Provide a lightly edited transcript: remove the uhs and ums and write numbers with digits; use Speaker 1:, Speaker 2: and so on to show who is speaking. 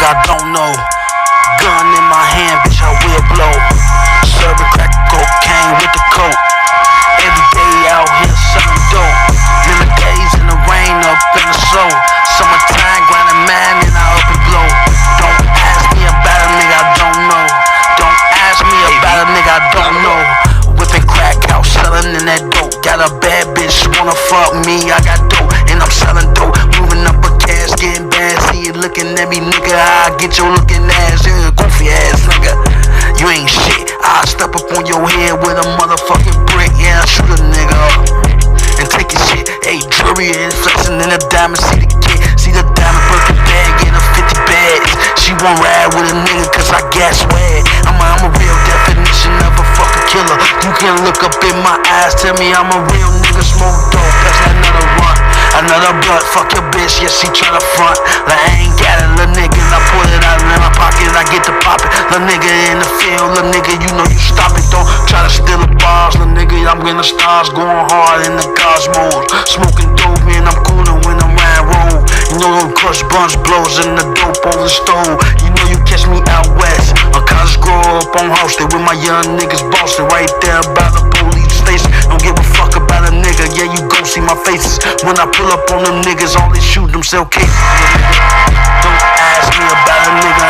Speaker 1: I don't know. Gun in my hand, bitch, I will blow. Serving crack cocaine with the coke. Every day out here selling dope. Many days in the rain up in the snow. Summertime grinding man and I up and blow. Don't ask me about a nigga I don't know. Don't ask me about a nigga I don't know. Whipping crack out, selling in that dope. Got a bad bitch, wanna fuck me, I got dope. And I'm selling dope, moving up a cash, getting bad. See you looking at me, nigga, I get your looking ass. You're a goofy ass nigga, you ain't shit. I'll step up on your head with a motherfucking brick. Yeah, I'll shoot a nigga up and take your shit. Hey, jewelry and flexing in the diamond. See the kid, see the diamond Birkin bag in a 50 bags. She won't ride with a nigga cause I gas swag. I'm a real definition of a fucking killer. You can look up in my eyes, tell me I'm a real nigga. Smoke dope, that's another run. Another blunt, fuck your bitch, yeah, she tryna front. Like I ain't got it, little nigga, I pull it out in my pocket, I get to poppin'. Little nigga in the field, little nigga, you know you stop it. Don't try to steal the bars, little nigga, I'm getting the stars. Going hard in the cosmos. Smoking dope, man, I'm coolin' when I'm riding road. You know them crush bunch blows in the dope over the stove. You know you catch me out west, on college grow up on hosted with my young niggas bossing right there by the police station. Don't give a fuck about a nigga, yeah, you gon' see my faces when I pull up on them niggas, all they shoot themselves cases. Don't ask me about a nigga